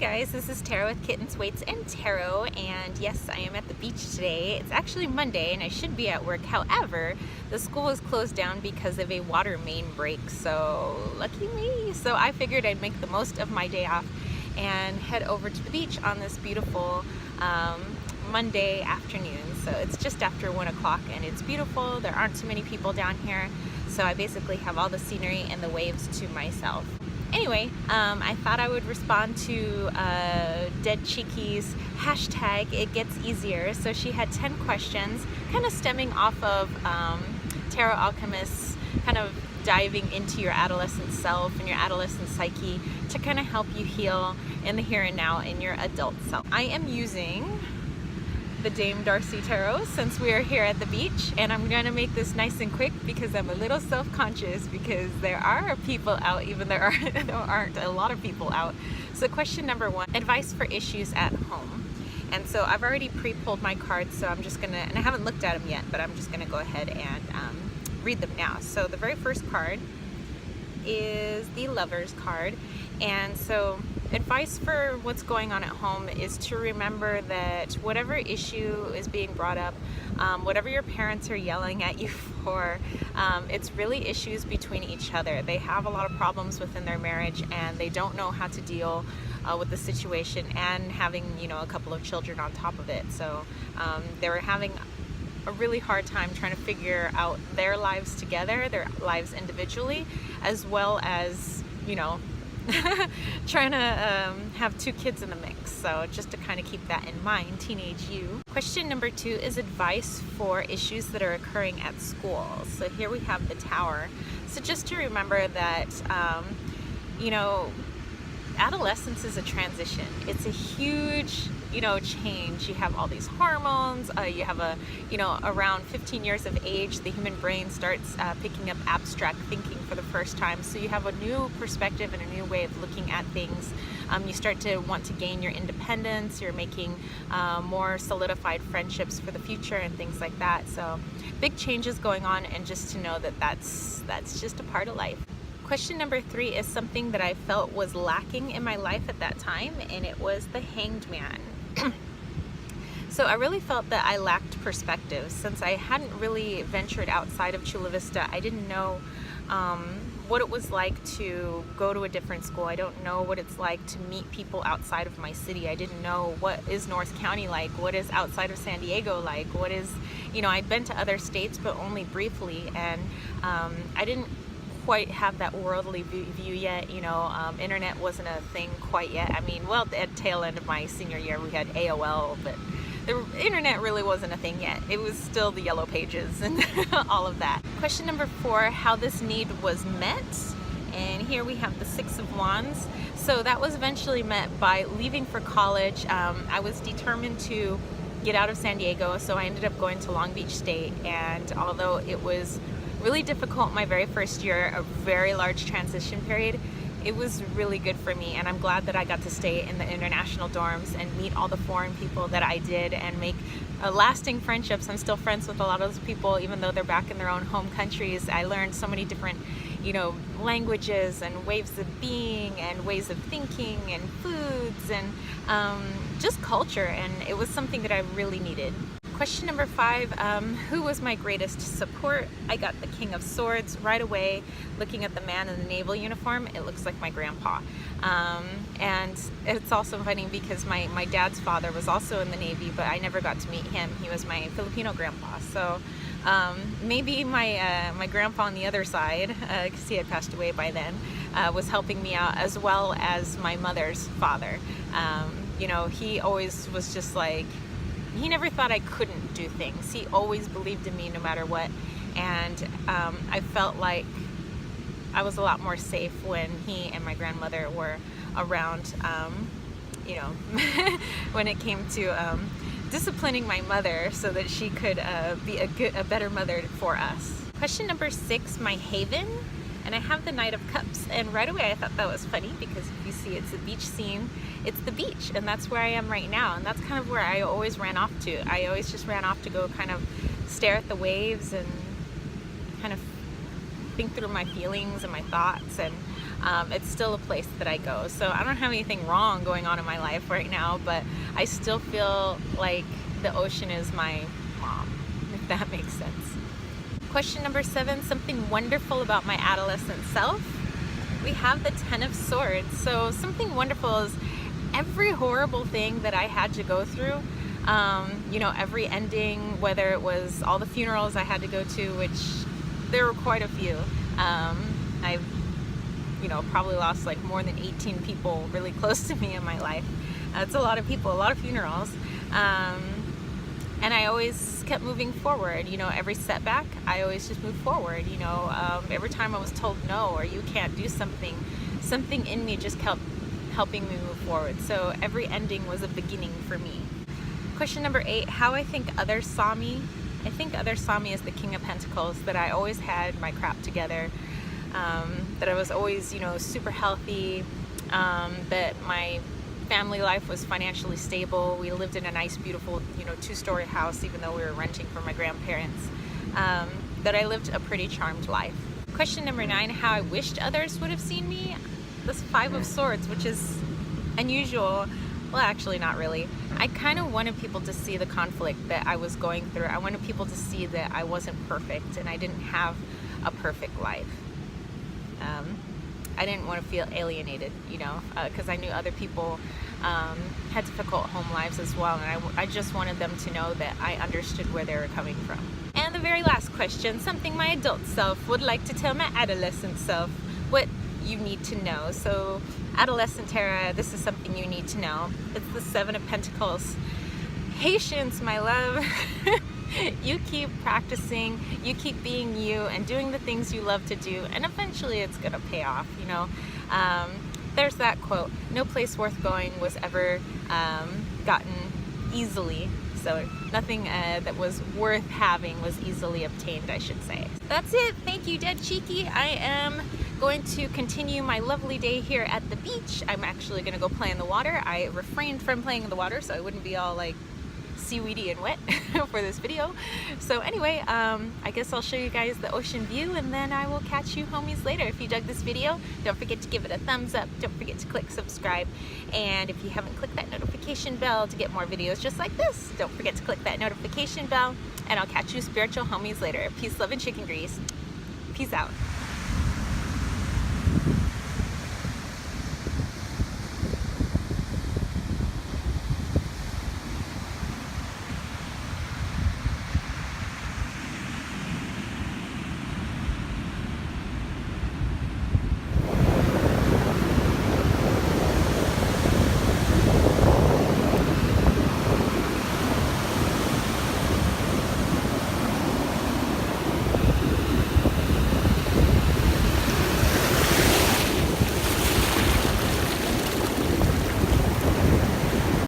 guys, this is Tara with Kittens, Weights, and Tarot, and yes, I am at the beach today. It's actually Monday and I should be at work. However, the school is closed down because of a water main break, so lucky me. So I figured I'd make the most of my day off and head over to the beach on this beautiful Monday afternoon. So it's just after 1 o'clock and it's beautiful. There aren't too many people down here, so I basically have all the scenery and the waves to myself. Anyway, I thought I would respond to Dead Cheeky's hashtag It Gets Easier. So she had 10 questions, kind of stemming off of Tarot Alchemist's kind of diving into your adolescent self and your adolescent psyche to kind of help you heal in the here and now in your adult self. I am using the Dame Darcy Tarot since we are here at the beach, and I'm going to make this nice and quick because I'm a little self-conscious because there are people out, even there aren't a lot of people out. So question number 1, advice for issues at home. And so I've already pre-pulled my cards, so I'm just gonna, and I haven't looked at them yet, but I'm just gonna go ahead and read them now. So the very first card is the Lover's card, and so advice for what's going on at home is to remember that whatever issue is being brought up, whatever your parents are yelling at you for, it's really issues between each other. They have a lot of problems within their marriage and they don't know how to deal with the situation, and having, you know, a couple of children on top of it. So they were having a really hard time trying to figure out their lives together, their lives individually, as well as, you know, trying to have 2 kids in the mix. So just to kind of keep that in mind, teenage you. Question number 2 is advice for issues that are occurring at school. So here we have the Tower. So just to remember that, you know, adolescence is a transition. It's a huge, you know, change. You have all these hormones. You have a, you know, around 15 years of age, the human brain starts picking up abstract thinking for the first time. So you have a new perspective and a new way of looking at things. You start to want to gain your independence. You're making more solidified friendships for the future and things like that. So big changes going on, and just to know that that's just a part of life. Question number 3 is something that I felt was lacking in my life at that time, and it was the Hanged Man. So I really felt that I lacked perspective. Since I hadn't really ventured outside of Chula Vista, I didn't know what it was like to go to a different school. I don't know what it's like to meet people outside of my city. I didn't know what is North County like, what is outside of San Diego like, what is, you know, I'd been to other states but only briefly, and I didn't quite have that worldly view yet. You know, internet wasn't a thing quite yet. I mean, well, at the tail end of my senior year we had AOL, but the internet really wasn't a thing yet. It was still the yellow pages and all of that. Question number 4, how this need was met. And here we have the 6 of Wands. So that was eventually met by leaving for college. I was determined to get out of San Diego, so I ended up going to Long Beach State, and although it was really difficult my very first year, a very large transition period, it was really good for me, and I'm glad that I got to stay in the international dorms and meet all the foreign people that I did and make lasting friendships. I'm still friends with a lot of those people even though they're back in their own home countries. I learned so many different, you know, languages and ways of being and ways of thinking and foods and just culture, and it was something that I really needed. Question number 5, who was my greatest support? I got the King of Swords right away. Looking at the man in the naval uniform, it looks like my grandpa. And it's also funny because my dad's father was also in the Navy, but I never got to meet him. He was my Filipino grandpa. So maybe my grandpa on the other side, because he had passed away by then, was helping me out, as well as my mother's father. You know, he always was just like, he never thought I couldn't do things. He always believed in me no matter what, and I felt like I was a lot more safe when he and my grandmother were around, you know, when it came to disciplining my mother so that she could be a better mother for us. Question number 6, my haven. And I have the Knight of Cups, and right away I thought that was funny because if you see it's a beach scene, it's the beach, and that's where I am right now, and that's kind of where I always ran off to. I always just ran off to go kind of stare at the waves and kind of think through my feelings and my thoughts, and it's still a place that I go. So I don't have anything wrong going on in my life right now, but I still feel like the ocean is my mom, if that makes sense. Question number 7, something wonderful about my adolescent self. We have the 10 of Swords. So something wonderful is every horrible thing that I had to go through, you know, every ending, whether it was all the funerals I had to go to, which there were quite a few. I've, you know, probably lost like more than 18 people really close to me in my life. It's a lot of people, a lot of funerals. And I always kept moving forward. You know, every setback, I always just moved forward. You know, every time I was told no or you can't do something, something in me just kept helping me move forward. So every ending was a beginning for me. Question number 8, how I think others saw me. I think others saw me as the King of Pentacles, that I always had my crap together, that I was always, you know, super healthy, that my family life was financially stable. We lived in a nice, beautiful, you know, 2-story house, even though we were renting from my grandparents, that I lived a pretty charmed life. Question number 9, how I wished others would have seen me. This 5 of Swords, which is unusual. Well, actually not really. I kind of wanted people to see the conflict that I was going through. I wanted people to see that I wasn't perfect and I didn't have a perfect life. I didn't want to feel alienated, you know, because I knew other people had difficult home lives as well, and I just wanted them to know that I understood where they were coming from. And the very last question, something my adult self would like to tell my adolescent self, what you need to know. So adolescent Tara, this is something you need to know. It's the 7 of Pentacles. Patience, my love. You keep practicing, you keep being you and doing the things you love to do, and eventually it's gonna pay off, you know. There's that quote, no place worth going was ever gotten easily. So nothing that was worth having was easily obtained, I should say. That's it. Thank you, Dead Cheeky. I am going to continue my lovely day here at the beach. I'm actually going to go play in the water. I refrained from playing in the water so I wouldn't be all like seaweedy and wet for this video. So anyway, I guess I'll show you guys the ocean view, and then I will catch you homies later. If you dug this video, don't forget to give it a thumbs up. Don't forget to click subscribe. And if you haven't clicked that notification bell to get more videos just like this, don't forget to click that notification bell. And I'll catch you spiritual homies later. Peace, love, and chicken grease. Peace out.